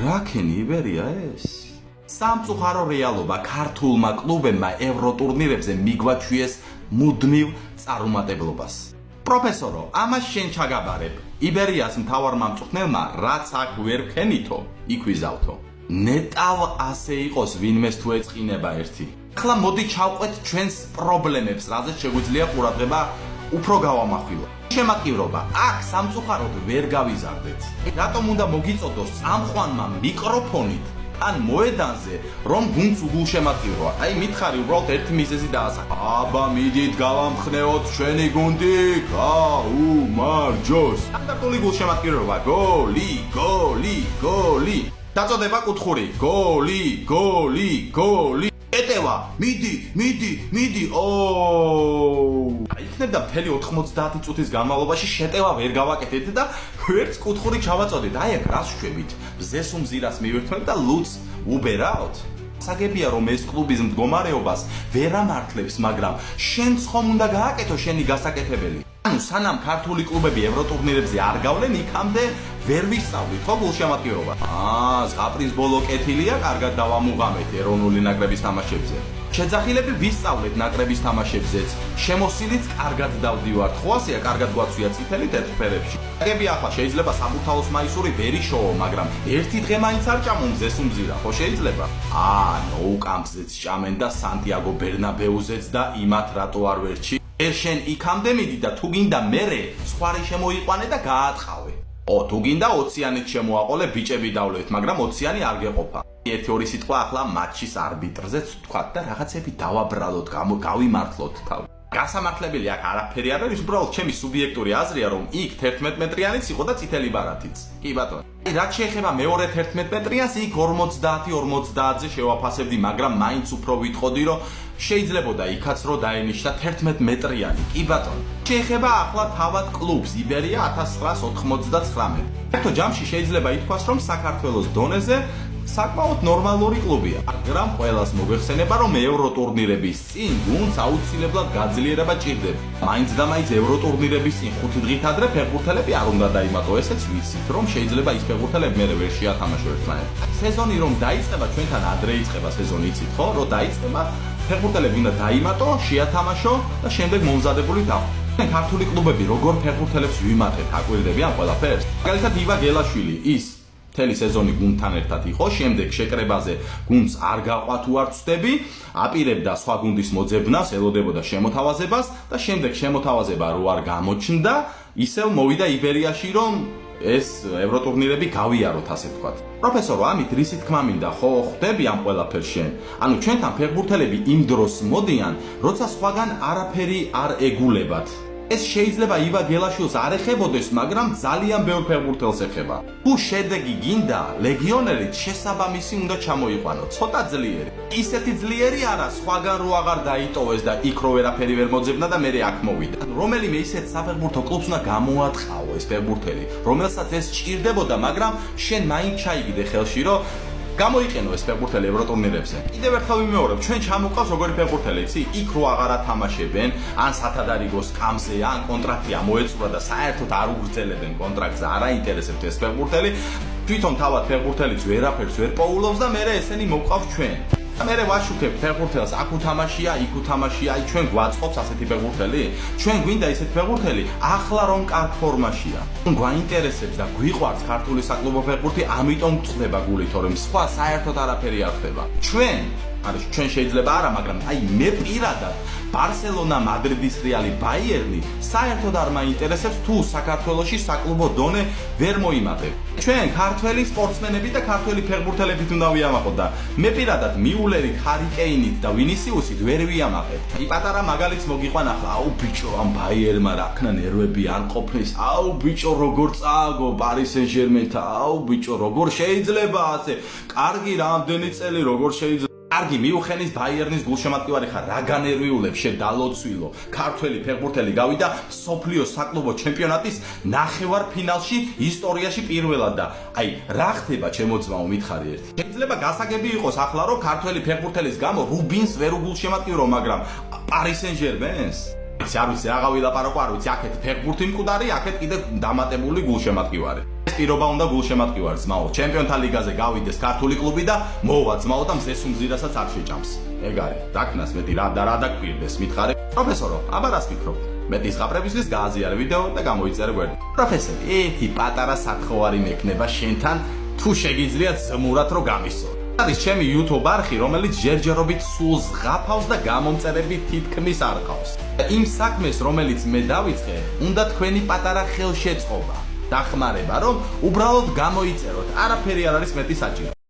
რაკენი იბერია ეს? სამწუხარო რეალობა ქართულმა კლუბებმა ევროტურნირებზე მიგვაჩვიეს მუდმივ წარუმატებლობას. პროფესორო, ამას შენ ჩაგაბარებ. იბერიას მთავარმა მწვრთნელმა რაც აქ ვერ ვქენითო, იქ ვიზავთო. ნეტავ ასე იყოს ვინმეს თუ ეწყინება ერთი. ახლა მოდი ჩავყვეთ ჩვენს პრობლემებს, რაზეც შეგვიძლია ყურადღება უფრო გავამახვილო. შემატკივრობა, აქ სამწუხაროდ ვერ გავიზარდეთ. რატომ უნდა მოგიწოდოს წამყვანმა მიკროფონით ან მოედანზე, რომ გუნდს უგულშემატკივროა? აი მითხარი უბრალოდ ერთი მიზეზი დაასახა. აბა მიდით გავამხნეოთ ჩვენი გუნდი, გაუმარჯოს. სტანდარტული გულშემატკივრობა, გოლი, გოლი, გოლი. დაწოდება კუთხური, გოლი, გოლი, გოლი. ეტევა, მიდი, იქნებდა მთელი 90 წუთის განმავლობაში შეტევა ვერ გავაკეთეთ და ვერც კუთხური ჩავაწოდეთ. აი აქ რას შვებით? მზეს უმზირას მივერთმევთ და ლუც უბერავთ. საგებია რომ ეს კლუბის მდგომარეობას ვერ ამართლებს, მაგრამ შენც ხომ უნდა გააკეთო შენი გასაკეთებელი. ანუ სანამ ქართული კლუბები ევროტურნირებზე არ გავლენ, იქამდე ვერ ვისწავლით ხო გულშემატკივრობა? ზღაპრის ბოლო კეთილია, კარგად დავამუღამეთ ეროვნული ნაკრების თამაშებზე. შეძახილები ვისწავლეთ ნაკრების თამაშებზეც. შემოსილიც კარგად დავდივართ. ხო ასეა, კარგად გვაცვია წითელი თეთრფერებში. გები ახლა შეიძლება საბურთალოს მაისური ვერ იშოვო, მაგრამ ერთი დღე მაინც არ ჭამო მზეს უმზირა, ხო შეიძლება? ნოუ კამპზეც ჭამენ და სანტიაგო ბერნაბეუზეც და იმათ რატო არ ვერჩი? შენ იქამდე მიდი და თუ გინდა მერე სხვარი შემოიყვანე და გაათხავე. თუ გინდა ოციანით შემოაყოლე, ბიჭები დავლევთ, მაგრამ ოციანი არ გეყოფა. ერთი-ორი სიტყვა ახლა მატჩის არბიტრზეც ვთქვათ და რაღაცები დავაბრალოთ, გავიმართლოთ თავი. გასამართლებელი აქ არაფერი არ არის, უბრალოდ ჩემი სუბიექტური აზრია, რომ იქ 11 მეტრიანიც იყო და წითელი ბარათიც. კი ბატონო. რაც შეეხება მეორე 11 მეტრიანს, იქ 50-50-ზე შევაფასებდი, მაგრამ მაინც უფრო ვიტყოდი, რომ შეიძლებოდა იქაც რო დაენიშნა 11 მეტრიანი. კი ბატონო. შეეხება ახლა თავად კლუბს იბერია 1999. ერთო ჯამში შეიძლება ითქვას, რომ საქართველოს დონეზე საკმაოდ ნორმალური კლუბია. მაგრამ ყველას მოგვეხსენება, რომ ევროტურნირების წინ გუნდს აუცილებლად გაძლიერება ჭირდება. მაინც და მაინც ევროტურნირების წინ 5 დღით ადრე ფეხბურთელები არ უნდა დაიმატო, ესეც ვიცით, რომ შეიძლება ის ფეხბურთელები მერე ვერ შეათამაშო ერთმანეთს. სეზონი რომ დაიწყება, ჩვენთან ადრე იწყება სეზონი, იცით ხო? რომ დაიწყება, ფეხბურთელები უნდა დაიმატო, შეათამაშო და შემდეგ მომზადებული დავა. ქართული კლუბები როგორ ფეხბურთელებს ვიმატეთ, აკვირდებიან ყველაფერს? მაგალითად ივა გელაშვილი, ის მთელი სეზონი გუნდთან ერთად იყო, შემდეგ შეკრებაზე გუნდს არ გაყვა თუ არ ვწდები, აპირებდა სხვა გუნდის მოძებნას, ელოდებოდა შემოთავაზებას და შემდეგ შემოთავაზება რო არ გამოჩნდა, ისევ მოვიდა იბერიაში, რომ ეს ევროტურნირები გავიაროთ, ასე ვთქვათ. პროფესორო, ამით რისი თქმა მინდა, ხო ხვდები ამ ყველაფერს შენ? ანუ ჩვენთან ფეხბურთელები იმ დროს მოდიან, როცა სხვაგან არაფერი არ ეგულებათ. ეს შეიძლება ივა გელაშვილს არ ეხებოდეს, მაგრამ ძალიან ბევრ ფეხბურთელს ეხება. თუ შედეგი გინდა, ლეგიონერით შესაბამისი უნდა ჩამოიყვანო, ცოტა ძლიერი. ისეთი ძლიერი არა, სხვაგან რო აღარ დაიტოვეს და იქ რო ვერაფერი ვერ მოძებნა და მერე აქ მოვიდა. რომელიმე ისეთ საფეხბურთო კლუბს უნდა გამოათხაო ეს ფეხბურთელი, რომელსაც ეს სჭირდებოდა, მაგრამ შენ მაინც ჩაიგდე ხელში, რომ გამოიყენო ეს ფეხბურთელი ევროტურნირებზე. კიდევ ერთხელ ვიმეორებ, ჩვენ ჩამოყავს როგორი ფეხბურთელი, იცი? იქ რო აღარ ათამაშებენ, ან სათადარიგოს კამზე, ან კონტრაქტი ამოეწურა და საერთოდ არ უგრძელებენ კონტრაქტს, არაინტერესებთ ეს ფეხბურთელი. თვითონ თავად ფეხბურთელიც ვერაფერს ვერ პოულობს და მერე ესენი მოყავს ჩვენ. მერე ვაშუქებ ფეხბურთელს, აქ უთამაშია, იქ უთამაშია, აი ჩვენ გვაწყობს ასეთი ფეხბურთელი? ჩვენ გვინდა ისეთი ფეხბურთელი, ახლა რომ კარგ ფორმაშია. გვაინტერესებს და გვიყვარს ქართული საკლუბო ფეხბურთი, ამიტომ გწდება გული, თორემ სხვა საერთოდ არაფერი არ ხდება. ჩვენ შეიძლება არა, მაგრამ აი მე პირადად ბარსელონა, მადრიდის რეალი, ბაიერნი საერთოდ არ მაინტერესებს თუ საქართველოში საკლუბო დონე ვერ მოიმატებ. ჩვენ ქართველი სპორტსმენები და ქართველი ფეხბურთელებით უნდა ვიამაყოთ და მე პირადად მიულერით, ჰარი კეინით და ვინისიუსით ვერ ვიამაყებ. პატარა მაგალითს მოგიყვან ახლა, აუ ბიჭო, ამ ბაიერმა რა ქნა ნერვები არ ყოფნის. აუ ბიჭო, როგორ წააგო პარის სენ-ჟერმენთან. აუ ბიჭო, როგორ შეიძლება ასე? კარგი რამდენი წელი როგორ შეიძლება? კარგი მიუხენის ბაიერნის გულშემატკივარი ხარ, რა განერვიულებს შედალოცვილო. ქართველი ფეხბურთელი გავიდა სოფლიოს საკლუბო ჩემპიონატის ნახევარფინალში ისტორიაში პირველად და აი რა ხდება ჩემო ძმაო მითხარი ერთი. შეიძლება გასაგები იყოს ახლა რომ ქართველი ფეხბურთელის გამო რუბინს ვერ უგულშემატკივრო, მაგრამ პარი სენ-ჟერმენს არ ვიცი რაღა ვილაპარაკო, არ ვიცი, აქეთ ფეხბურთი მკვდარი, აქეთ კიდე დამატებული გულშემატკივარი. ეს პირობა უნდა გულშემატკივარი ძმაო. ჩემპიონთა ლიგაზე გავიდეს ქართული კლუბი და მოვა ძმაო და მზეს უმზირასაც არ შეჭამს. ეგ არის. დაკნას მეტი რა დაგვირდეს მითხარე. პროფესორო, აბა რას ფიქრობ? მეტი ზღაპრებისთვის გააზიარე ვიდეო და გამოიწერე გვერდი. პროფესორი, ერთი პატარა საფრთხოვარი მექნება შენთან, თუ შეგიძლიათ ზმურად რომ გამისწორ. არის ჩემი YouTube არხი, რომელიც ჯერჯერობით სულ ზღაფავს და გამომწერები თითქმის არ ყავს. იმ საქმეს, რომელიც მე დავიწყე, უნდა თქვენი პატარა ხელშეწყობა. დახმარება, რომ უბრალოდ გამოიწეროთ. არაფერი არ არის მეტი საჭირო.